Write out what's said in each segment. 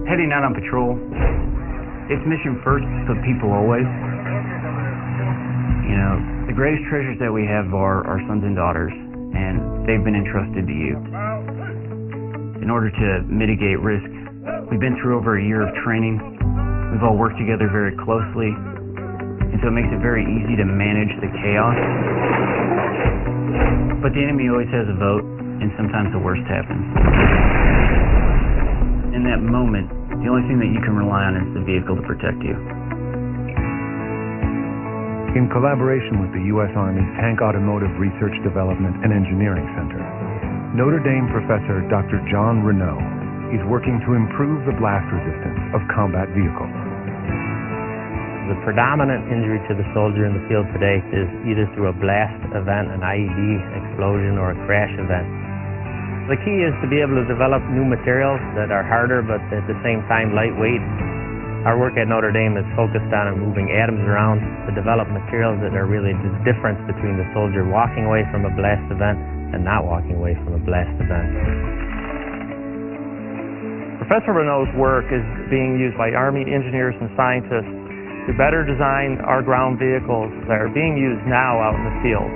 Heading out on patrol, it's mission first, but people always. You know, the greatest treasures that we have are our sons and daughters, and they've been entrusted to you. In order to mitigate risk, we've been through over a year of training. We've all worked together very closely, and so it makes it very easy to manage the chaos. But the enemy always has a vote, and sometimes the worst happens. In that moment, the only thing that you can rely on is the vehicle to protect you. In collaboration with the U.S. Army's Tank Automotive Research Development and Engineering Center, Notre Dame professor Dr. John Renaud is working to improve the blast resistance of combat vehicles. The predominant injury to the soldier in the field today is either through a blast event, an IED explosion, or a crash event. The key is to be able to develop new materials that are harder but at the same time lightweight. Our work at Notre Dame is focused on moving atoms around to develop materials that are really the difference between the soldier walking away from a blast event and not walking away from a blast event. Professor Renaud's work is being used by Army engineers and scientists to better design our ground vehicles that are being used now out in the field.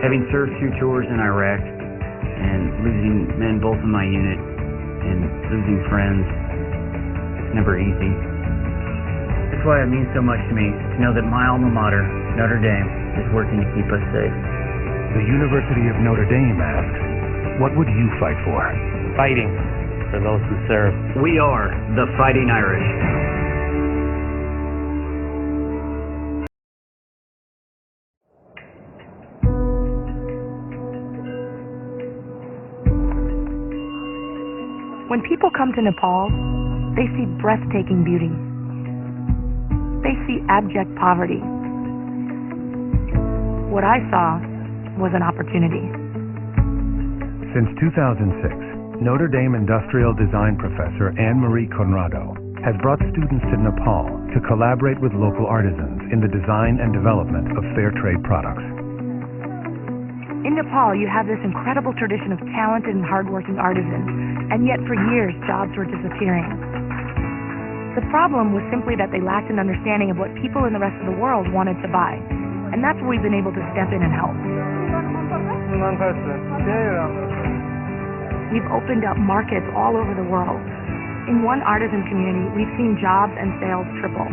Having served 2 tours in Iraq and losing men both in my unit and losing friends, it's never easy. That's why it means so much to me to know that my alma mater, Notre Dame, is working to keep us safe. The University of Notre Dame asks, what would you fight for? Fighting for those who serve. We are the Fighting Irish. When people come to Nepal, they see breathtaking beauty. They see abject poverty. What I saw was an opportunity. Since 2006, Notre Dame industrial design professor Anne-Marie Conrado has brought students to Nepal to collaborate with local artisans in the design and development of fair trade products. In Nepal, you have this incredible tradition of talented and hardworking artisans, and yet for years, jobs were disappearing. The problem was simply that they lacked an understanding of what people in the rest of the world wanted to buy, and that's where we've been able to step in and help. We've opened up markets all over the world. In one artisan community, we've seen jobs and sales triple.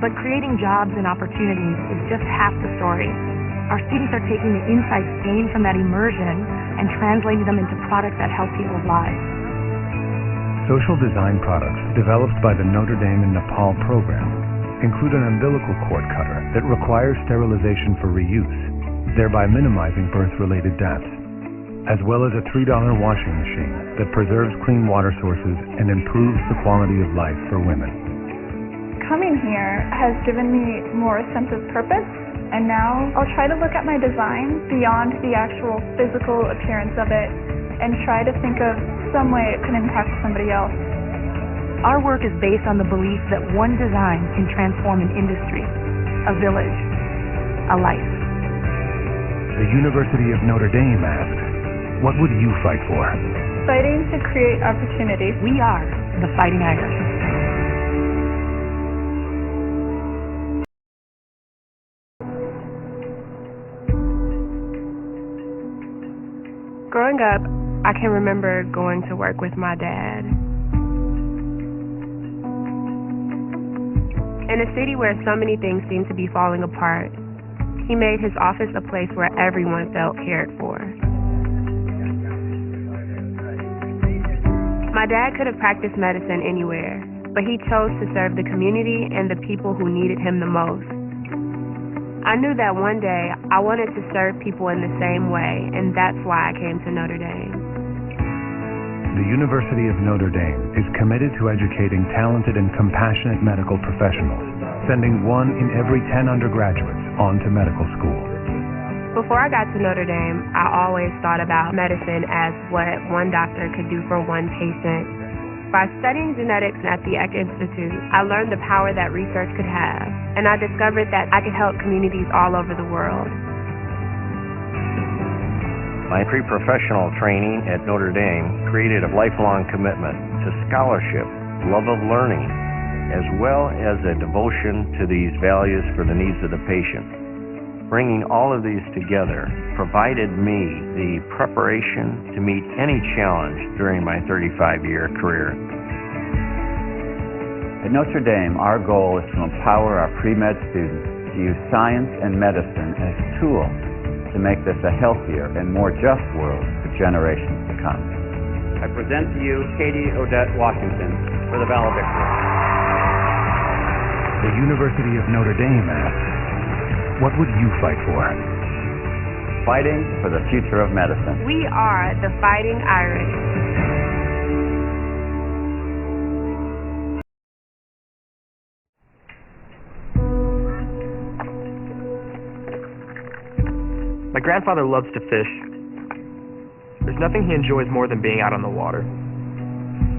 But creating jobs and opportunities is just half the story. Our students are taking the insights gained from that immersion and translating them into products that help people's lives. Social design products developed by the Notre Dame in Nepal program include an umbilical cord cutter that requires sterilization for reuse, thereby minimizing birth-related deaths, as well as a $3 washing machine that preserves clean water sources and improves the quality of life for women. Coming here has given me more a sense of purpose. And now I'll try to look at my design beyond the actual physical appearance of it and try to think of some way it can impact somebody else. Our work is based on the belief that one design can transform an industry, a village, a life. The University of Notre Dame asks, what would you fight for? Fighting to create opportunity. We are the Fighting Irish. Growing up, I can remember going to work with my dad. In a city where so many things seemed to be falling apart, he made his office a place where everyone felt cared for. My dad could have practiced medicine anywhere, but he chose to serve the community and the people who needed him the most. I knew that one day I wanted to serve people in the same way, and that's why I came to Notre Dame. The University of Notre Dame is committed to educating talented and compassionate medical professionals, sending 1 in every 10 undergraduates on to medical school. Before I got to Notre Dame, I always thought about medicine as what one doctor could do for one patient. By studying genetics at the Eck Institute, I learned the power that research could have, and I discovered that I could help communities all over the world. My pre-professional training at Notre Dame created a lifelong commitment to scholarship, love of learning, as well as a devotion to these values for the needs of the patient. Bringing all of these together provided me the preparation to meet any challenge during my 35-year career. At Notre Dame, our goal is to empower our pre-med students to use science and medicine as tools to make this a healthier and more just world for generations to come. I present to you Katie Odette Washington for the valedictorian. The University of Notre Dame asks, what would you fight for? Fighting for the future of medicine. We are the Fighting Irish. My grandfather loves to fish. There's nothing he enjoys more than being out on the water.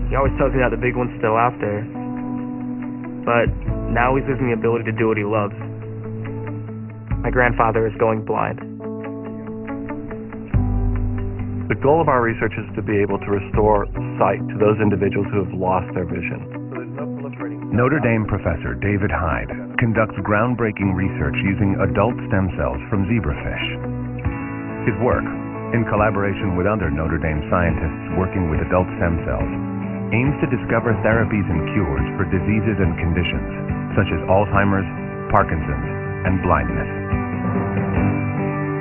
He always tells me that the big one's still out there. But now he's losing the ability to do what he loves. My grandfather is going blind. The goal of our research is to be able to restore sight to those individuals who have lost their vision. Notre Dame professor David Hyde conducts groundbreaking research using adult stem cells from zebrafish. His work, in collaboration with other Notre Dame scientists working with adult stem cells, aims to discover therapies and cures for diseases and conditions such as Alzheimer's, Parkinson's, and blindness.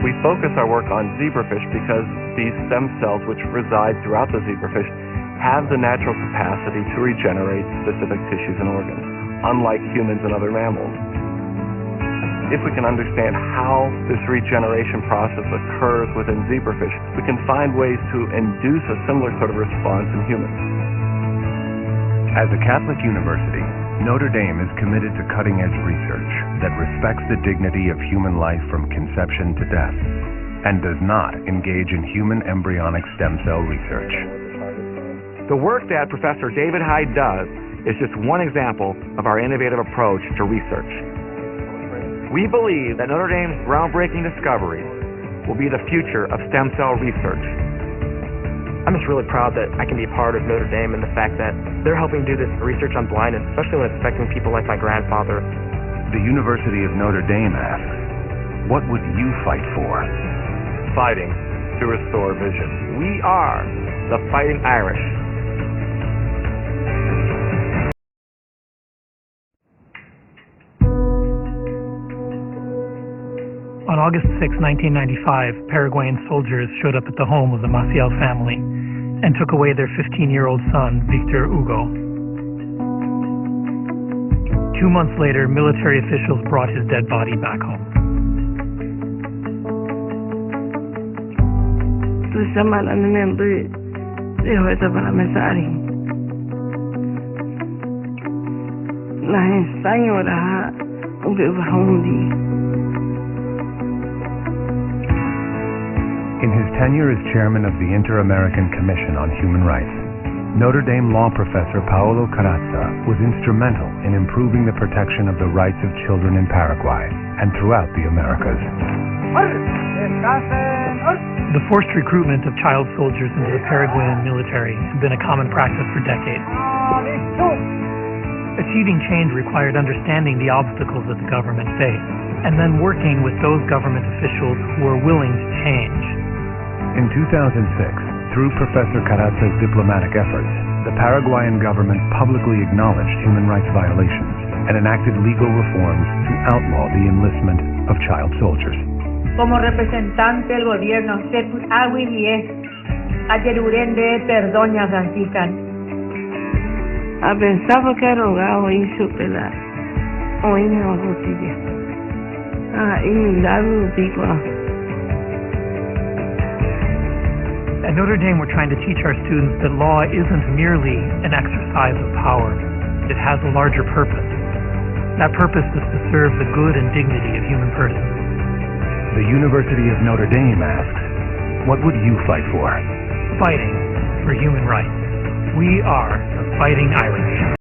We focus our work on zebrafish because these stem cells, which reside throughout the zebrafish, have the natural capacity to regenerate specific tissues and organs, unlike humans and other mammals. If we can understand how this regeneration process occurs within zebrafish, we can find ways to induce a similar sort of response in humans. As a Catholic university, Notre Dame is committed to cutting-edge research that respects the dignity of human life from conception to death and does not engage in human embryonic stem cell research. The work that Professor David Hyde does is just one example of our innovative approach to research. We believe that Notre Dame's groundbreaking discoveries will be the future of stem cell research. I'm just really proud that I can be part of Notre Dame and the fact that they're helping do this research on blindness, especially when it's affecting people like my grandfather. The University of Notre Dame asks, what would you fight for? Fighting to restore vision. We are the Fighting Irish. On August 6, 1995, Paraguayan soldiers showed up at the home of the Maciel family and took away their 15-year-old son, Victor Hugo. 2 months later, military officials brought his dead body back home. In his tenure as chairman of the Inter-American Commission on Human Rights, Notre Dame law professor Paolo Carrazza was instrumental in improving the protection of the rights of children in Paraguay and throughout the Americas. The forced recruitment of child soldiers into the Paraguayan military had been a common practice for decades. Achieving change required understanding the obstacles that the government faced, and then working with those government officials who were willing to change. In 2006, through Professor Carrazza's diplomatic efforts, the Paraguayan government publicly acknowledged human rights violations and enacted legal reforms to outlaw the enlistment of child soldiers. Como representante del gobierno, Perdoña Francisca. A pensaba que rogaba y superar. O en el justicia. At Notre Dame, we're trying to teach our students that law isn't merely an exercise of power. It has a larger purpose. That purpose is to serve the good and dignity of human persons. The University of Notre Dame asks, what would you fight for? Fighting for human rights. We are the Fighting Irish.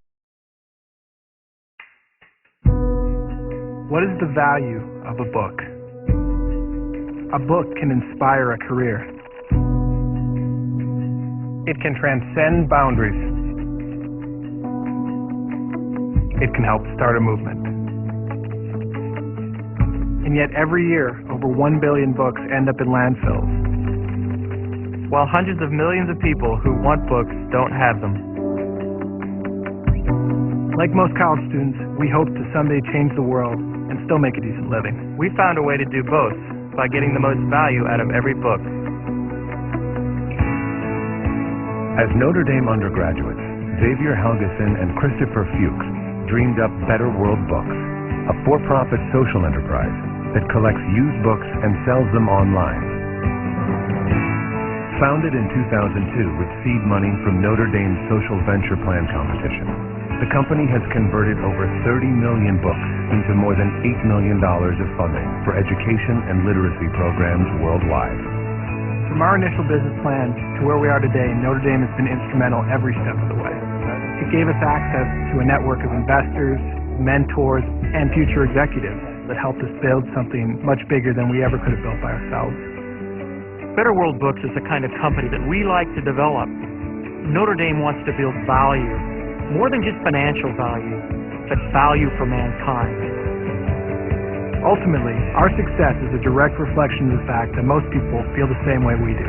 What is the value of a book? A book can inspire a career. It can transcend boundaries. It can help start a movement. And yet every year, over 1 billion books end up in landfills, while hundreds of millions of people who want books don't have them. Like most college students, we hope to someday change the world and still make a decent living. We found a way to do both by getting the most value out of every book. As Notre Dame undergraduates, Xavier Helgeson and Christopher Fuchs dreamed up Better World Books, a for-profit social enterprise that collects used books and sells them online. Founded in 2002 with seed money from Notre Dame's Social Venture Plan competition, the company has converted over 30 million books into more than $8 million of funding for education and literacy programs worldwide. From our initial business plan to where we are today, Notre Dame has been instrumental every step of the way. It gave us access to a network of investors, mentors, and future executives that helped us build something much bigger than we ever could have built by ourselves. Better World Books is the kind of company that we like to develop. Notre Dame wants to build value, more than just financial value, but value for mankind. Ultimately, our success is a direct reflection of the fact that most people feel the same way we do.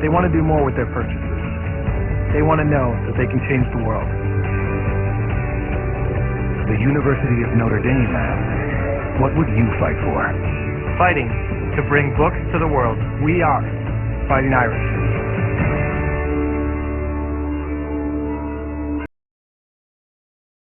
They want to do more with their purchases. They want to know that they can change the world. The University of Notre Dame asks, what would you fight for? Fighting to bring books to the world. We are Fighting Irish.